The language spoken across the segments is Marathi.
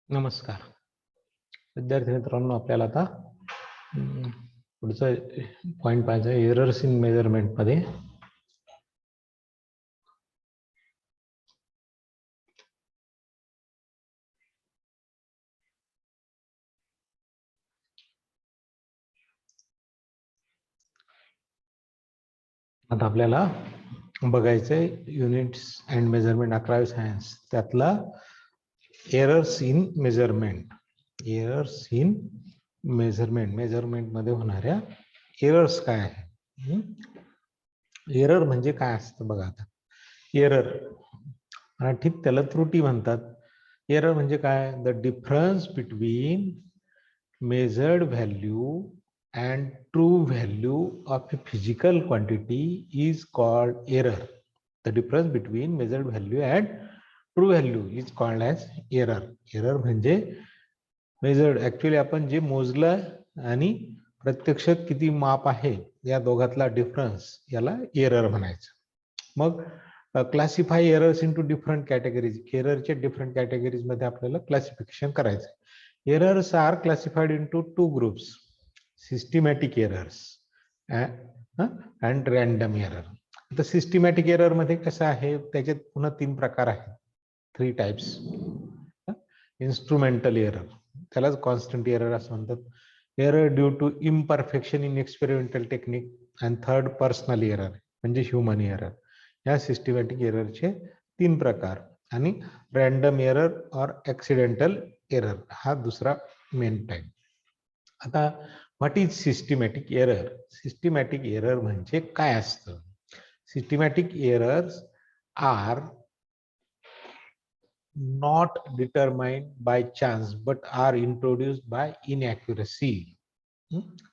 नमस्कार विद्यार्थी मित्रांनो, आपल्याला आता पुढचा पॉइंट पाहायचा आहे एरर्स इन मेजरमेंट मध्ये. आता आपल्याला बघायचंय युनिट्स अँड मेजरमेंट 11वी सायन्स त्यातला errors in measurement. Errors in measurement मध्ये होणाऱ्या एरर्स काय आहे. एरर म्हणजे काय असतं बघा. आता एरर मराठीत त्याला त्रुटी म्हणतात. एरर म्हणजे काय? The difference between measured value and true value of a physical quantity is called error. The difference between measured value and true value is called as error. Error म्हणजे measured actually आपण जे मोजलं आणि प्रत्यक्षात किती माप आहे या दोघातला डिफरन्स याला एरर म्हणायचं. मग classify errors into different categories. एररच्या डिफरंट कॅटेगरीज मध्ये आपल्याला क्लासिफिकेशन करायचं. Errors are classified into two groups: systematic errors and random error. आता सिस्टमॅटिक एरर मध्ये कसं आहे, त्याच्यात पुन्हा तीन प्रकार आहेत, 3 टाइप्स. इन्स्ट्रुमेंटल एरर, त्यालाच कॉन्स्टंट एरर असं म्हणतात. Error due to imperfection in experimental technique. And third personal error म्हणजे ह्युमन एरर. या सिस्टमॅटिक एररचे 3 प्रकार. आणि random error or accidental error हा दुसरा मेन टाइप. आता what is systematic error? Systematic error म्हणजे काय असतं? Systematic errors are not determined by chance but are introduced by inaccuracy.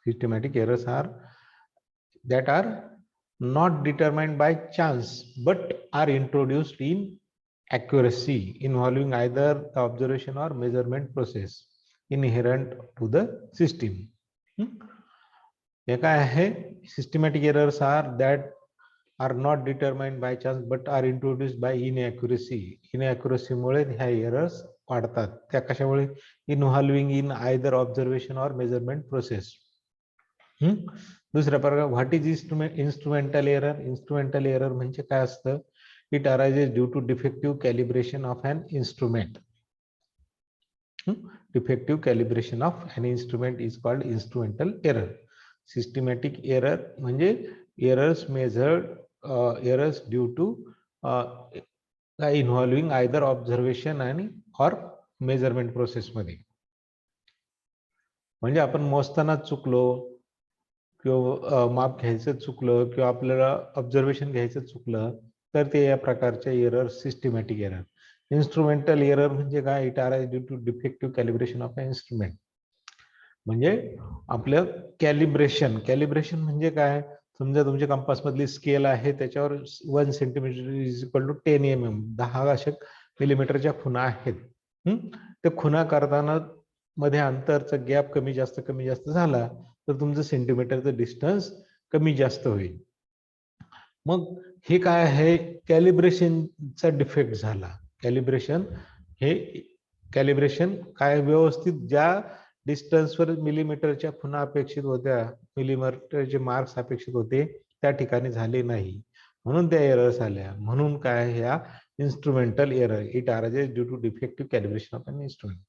Systematic errors are that are not determined by chance but are introduced in accuracy involving either the observation or measurement process inherent to the system. काय आहे? Systematic errors are that are not determined by chance but are introduced by inaccuracy. Inaccuracy मुळे ह्या एरर्स वाढतात. त्या कशामुळे? Involving in either observation or measurement process. दुसरा प्रकार what is instrumental error? Instrumental error म्हणजे काय असतं? It arises due to defective calibration of an instrument. Defective calibration of an instrument is called instrumental error. Systematic error म्हणजे errors measured errors due to involving either observation आणि or measurement process मध्ये. म्हणजे आपण मोजताना चुकलो किंवा माप घ्यायचं चुकलं किंवा आपल्याला ऑब्झर्वेशन घ्यायचं चुकलं तर ते या प्रकारचे error systematic error. Instrumental error म्हणजे काय? It arise due to defective calibration of a instrument. म्हणजे आपलं कॅलिब्रेशन म्हणजे काय? समजा तुमच्या कंपास मधली स्केल आहे, त्याच्यावर 1 centimetre is equal to 10 mm 10 अशा मिलीमीटरच्या खुणा आहेत. ते खुणा करताना मध्ये अंतरचा गॅप कमी जास्त झाला तर तुमचं सेंटीमीटरचं डिस्टन्स कमी जास्त होईल. मग हे काय आहे? कॅलिब्रेशनचा डिफेक्ट झाला. कॅलिब्रेशन काय? व्यवस्थित ज्या डिस्टन्सवर मिलीमीटरच्या खुणा अपेक्षित होत्या, मिलीमीटरचे मार्क्स अपेक्षित होते, त्या ठिकाणी झाले नाही, म्हणून त्या एरर्स आल्या. म्हणून काय? ह्या instrumental error. It arises due to defective calibration of an instrument.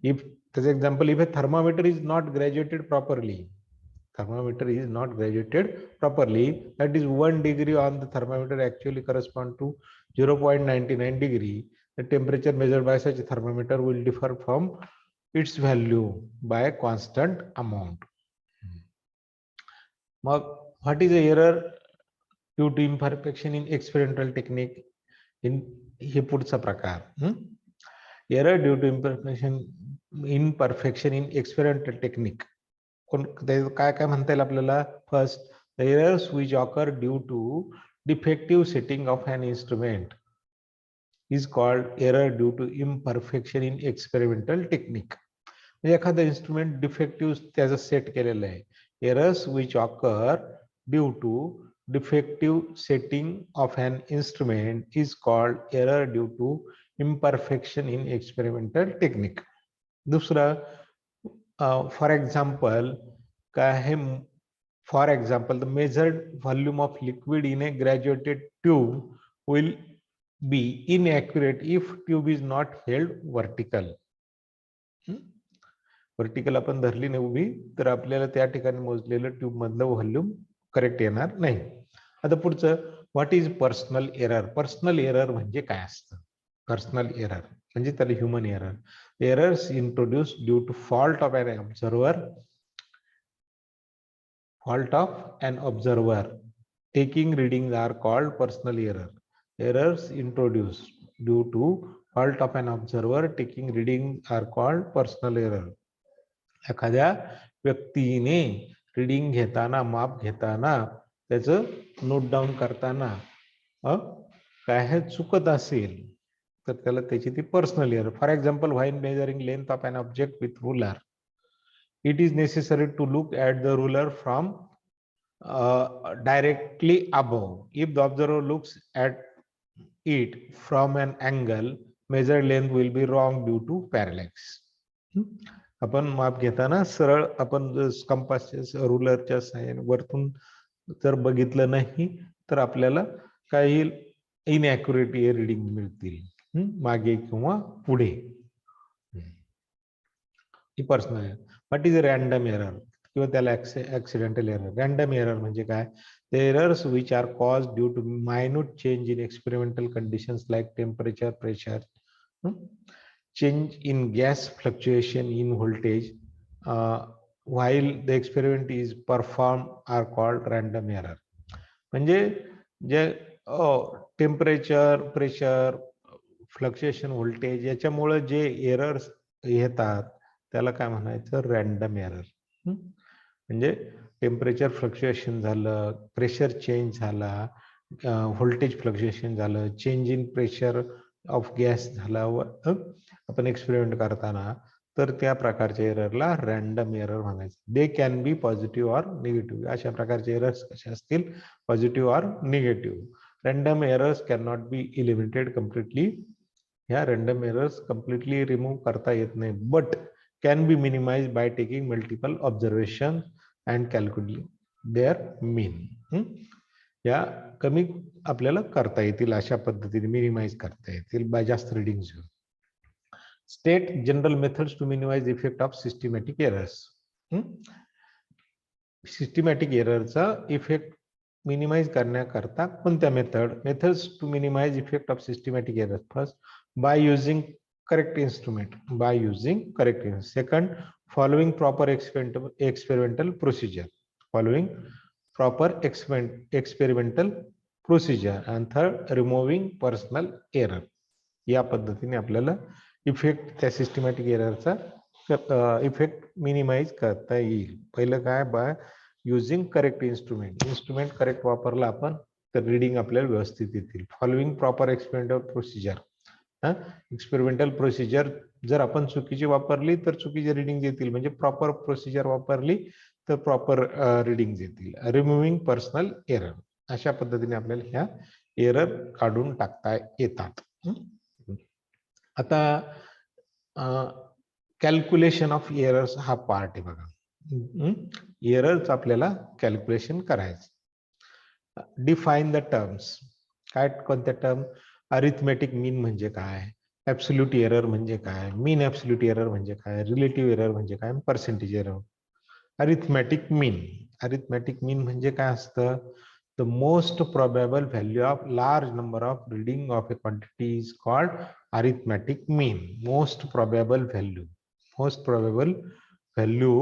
If, as example, if a thermometer is not graduated properly, that is 1 degree on the thermometer actually correspond to 0.99 degree. The temperature measured by such a thermometer will differ from its value by a constant amount. Mag what is the error due to imperfection in experimental technique? In हे पुढचा प्रकार. Error due to imperfection in experimental technique. काय काय म्हणता येईल आपल्याला? First, the errors which occur due to defective setting of an instrument is called error due to imperfection in experimental technique. म्हणजे एखादं इन्स्ट्रुमेंट डिफेक्टिव्ह त्याचं सेट केलेलं आहे. Errors which occur due to defective setting of an instrument is called error due to imperfection in experimental technique. दुसरं फॉर एक्झाम्पल काय आहे, for example, the measured volume of liquid in a graduated tube will be inaccurate if tube is not held vertical. Vertical आपण धरली नाही उभी तर आपल्याला त्या ठिकाणी मोजलेलं ट्यूब मधलं व्हॉल्यूम करेक्ट येणार नाही. आता पुढचं, what is personal error? Personal error म्हणजे काय असतं? पर्सनल एरर म्हणजे त्याला human error. Errors introduce due to fault of an observer, fault of an observer taking readings are called personal error. Errors introduced due to fault of an observer taking readings are called personal error. एखाद्या व्यक्तीने रीडिंग घेताना, माप घेताना, त्याचं नोट डाऊन करताना काय हे चुकत असेल तर त्याला त्याची ती personal error. For example, while measuring length of an object with ruler, it is necessary to look at the ruler from directly above. If the observer looks at it from an angle, measured length will be wrong due to parallax. आपण माप घेताना सरळ आपण कंपासच्या रुलरच्या साहाय्याने वरतून जर बघितलं नाही तर आपल्याला काही इनॅक्युरेट रीडिंग मिळतील मागे किंवा पुढे. ही personal error. What is random error किंवा त्याला ऍक्सिडेंटल एरर. रॅन्डम एरर म्हणजे काय? The errors which are cause due to minute change in experimental conditions like temperature, pressure, change in gas, fluctuation in voltage while the experiment is performed are called random error. म्हणजे जे टेम्परेचर, प्रेशर, फ्लक्च्युएशन, व्होल्टेज याच्यामुळे जे एरर्स येतात त्याला काय म्हणायचं? Random error. म्हणजे टेम्परेचर फ्लक्च्युएशन झालं, प्रेशर चेंज झाला, व्होल्टेज फ्लक्च्युएशन झालं, change in pressure of gas झाला आपण एक्सपेरिमेंट करताना, तर त्या प्रकारच्या एररला रॅन्डम एरर म्हणायचं. They can be positive or negative. अशा प्रकारचे एरर्स कसे असतील? Positive or negative. Random errors can not be eliminated completely. ह्या रॅन्डम एरर्स कम्प्लिटली रिमूव्ह करता येत नाही, but can be minimized by taking multiple observations and calculating their mean. या कमी आपल्याला करता येतील, अशा पद्धतीने मिनिमाइज करता येतील बाय जास्त readings. State general methods to minimize effect of systematic errors. Systematic एररचा इफेक्ट मिनिमाइज करण्याकरता कोणत्या methods to minimize effect of systematic errors? First, by using correct instrument. By using correct instrument. Second, following proper experimental procedure. Following proper experimental procedure. And third, removing personal error. या पद्धतीने आपल्याला इफेक्ट त्या सिस्टमॅटिक एररचा इफेक्ट मिनिमाइज करता येईल. पहिलं काय? By using correct instrument. Instrument correct वापरला आपण तर रीडिंग आपल्याला व्यवस्थित येतील. Following proper experimental procedure. Experimental procedure जर आपण चुकीची वापरली तर चुकीचे रीडिंग येतील, म्हणजे प्रॉपर प्रोसिजर वापरली तर प्रॉपर रीडिंग येतील. रिमुव्हिंग पर्सनल एरर. अशा पद्धतीने आपल्याला ह्या एरर काढून टाकता येतात. आता कॅल्क्युलेशन ऑफ एरर्स हा पार्ट आहे बघा. एरर्स आपल्याला कॅल्क्युलेशन करायचं. Define the terms. काय कोणत्या टर्म? अरिथमेटिक मीन म्हणजे काय? ऍब्सोल्यूट एरर म्हणजे काय? मीन ऍब्सोल्यूट एरर म्हणजे काय? रिलेटिव्ह एरर म्हणजे काय? Percentage error. अरिथमेटिक मीन. अरिथमेटिक मीन म्हणजे काय असतं? The most probable value of large number of reading of A quantity is called arithmetic mean. Most probable value. Most probable value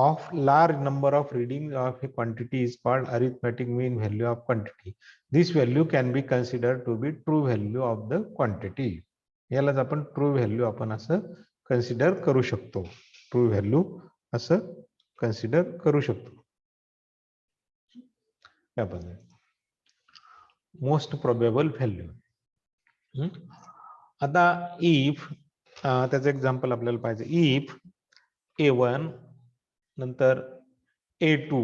of large number of readings of a quantity is called arithmetic mean value of quantity. This value can be considered to be true value of the quantity. यालाच आपण ट्रू व्हॅल्यू आपण असं कन्सिडर करू शकतो. ट्रू व्हॅल्यू असं कन्सिडर करू शकतो. या पद्धतीने मोस्ट प्रोबेबल व्हॅल्यू. आता इफ त्याचं एक्झाम्पल आपल्याला पाहिजे. इफ A1 नंतर A2,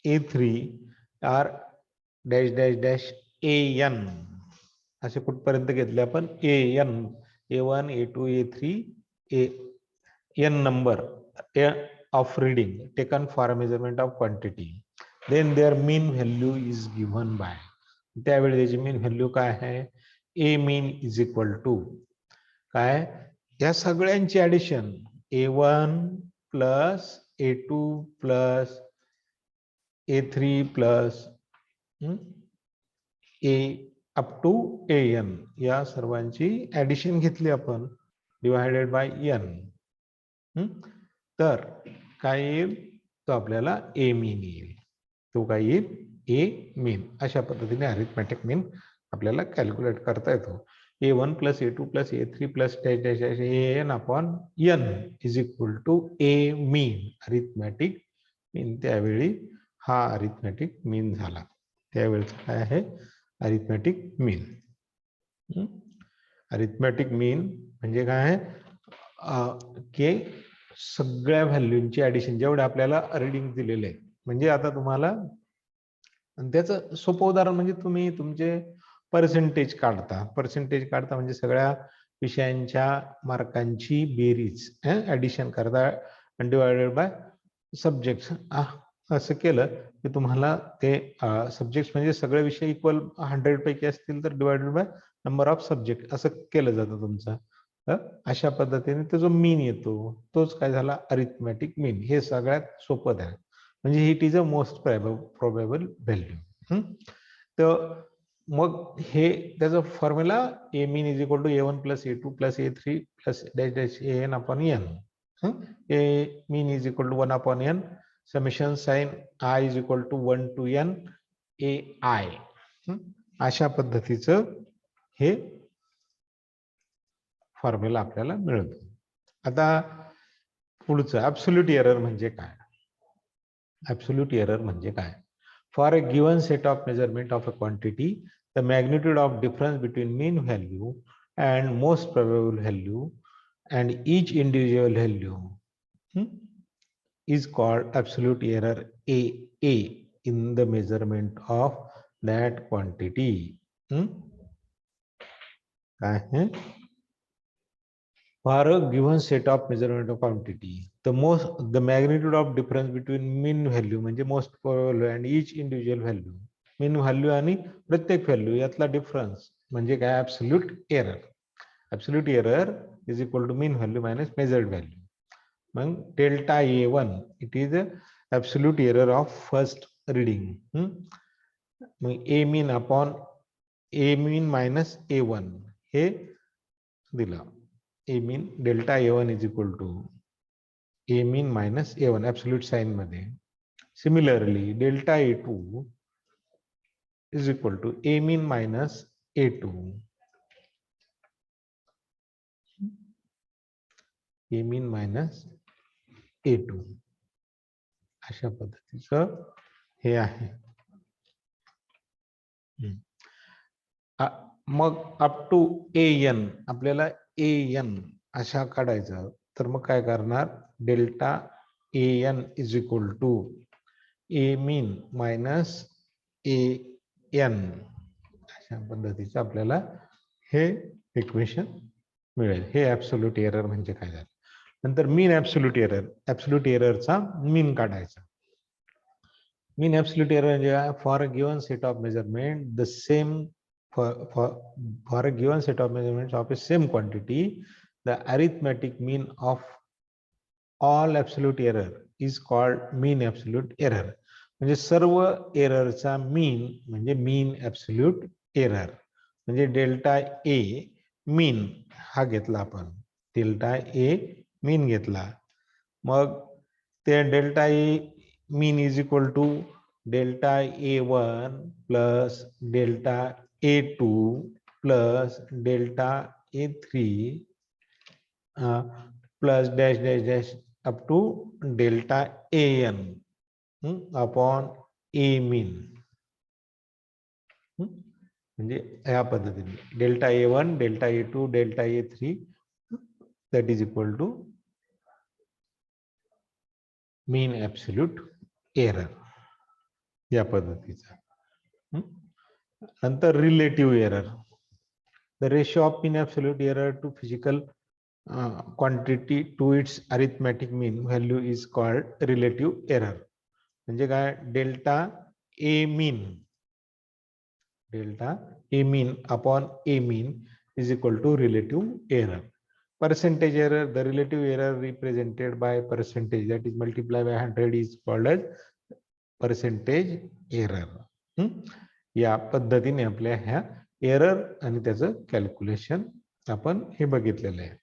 A3 are dash dash dash AN असे कुठपर्यंत घेतले आपण A1 A2 A3 n number of reading taken for a measurement of quantity, then their mean value is given by, त्यावेळी त्याची मीन व्हॅल्यू काय आहे, A mean is equal to काय, या सगळ्यांची addition A1 plus A2 plus A3 plus A up to AN, या सर्वांची ऍडिशन घेतली आपण डिवायडेड बाय n. तर काय येईल, तो आपल्याला ए मीन येईल. तो काय येईल, ए मीन. अशा पद्धतीने अरिथमॅटिक मीन आपल्याला कॅल्क्युलेट करता येतो. A1 plus A2 plus A3 plus AN upon n is equal to A mean, arithmetic mean. त्यावेळी हा अरिथमॅटिक मीन झाला. त्यावेळेचं काय आहे, अरिथमॅटिक मीन. अरिथमॅटिक मीन म्हणजे काय आहे की सगळ्या व्हॅल्यूंची ऍडिशन, जेवढे आपल्याला रिडिंग दिलेले आहे. म्हणजे आता तुम्हाला त्याचं सोपं उदाहरण म्हणजे तुम्ही तुमचे पर्सेंटेज काढता म्हणजे सगळ्या विषयांच्या मार्कांची बेरीज ऍडिशन करता आणि डिवायडेड बाय सब्जेक्ट. असं केलं की तुम्हाला ते सब्जेक्ट म्हणजे सगळे विषय इक्वल 100 पैकी असतील तर divided by number of subject असं केलं जातं तुमचं. अशा पद्धतीने तो जो मीन येतो तोच काय झाला, अरिथमॅटिक मीन. हे सगळ्यात सोपं आहे, म्हणजे it is a most probable value. तर मग हे त्याचा formula A mean is equal to A1 plus A2 plus A3 plus dash dash AN upon n. A mean is equal to 1 upon n summation sign I is equal to 1 to n AI. अशा पद्धतीचं हे फॉर्म्युला आपल्याला मिळतो. आता पुढचं ऍब्सोल्यूट एरर म्हणजे काय. ऍब्सोल्यूट एरर म्हणजे काय, for a given set of measurement of a quantity the magnitude of difference between mean value and most probable value and each individual value is called absolute error AA in the measurement of that quantity. काय है, for a given set of measurement of quantity the magnitude of difference between mean value म्हणजे most probable and each individual value, mean value आणि प्रत्येक व्हॅल्यू यातला डिफरन्स म्हणजे काय, absolute error. Absolute error is equal to mean value minus measured value. मग delta A1 it is absolute error of first reading. मग ए मीन upon A mean minus A1 हे दिलं. A mean delta A1 is equal to A mean minus A1 absolute sign मध्ये. Similarly delta A2 is equal to A mean minus A2. A mean minus A2 अशा पद्धतीचं हे आहे. मग अप टू AN आपल्याला AN अशा काढायचं, तर मग काय करणार, delta AN is equal to A mean minus AN अशा पद्धतीचं आपल्याला हे इक्वेशन मिळेल. हे ऍब्सोल्यूट एरर म्हणजे काय झालं. नंतर मीन ऍब्सोल्यूट एरर, ऍब्सोल्यूट एररचा मीन काढायचा. मीन ऍब्सोल्यूट एरर म्हणजे for a given set of measurement the same for a given set of measurements of a same quantity the arithmetic mean of all absolute error is called mean absolute error. म्हणजे सर्व एररचा मीन म्हणजे मीन ऍब्सोल्यूट एरर. म्हणजे डेल्टा ए मीन हा घेतला आपण, डेल्टा ए मीन घेतला. मग ते delta A mean is equal to delta A1 plus delta A2 plus delta A3 plus dash dash dash up to delta AN upon A mean. म्हणजे या पद्धतीने delta A1 delta A2 delta A3 that is equal to mean absolute error या पद्धतीचा. नंतर relative error. The ratio of mean absolute error to physical quantity to its arithmetic mean value is called relative error. म्हणजे काय, delta A mean upon A mean is equal to relative error. Percentage error, the relative error represented by percentage, that is multiplied by 100, is called as percentage error. या पद्धतीने आपल्या ह्या एरर आणि त्याचं कॅल्क्युलेशन आपण हे बघितलेलं आहे.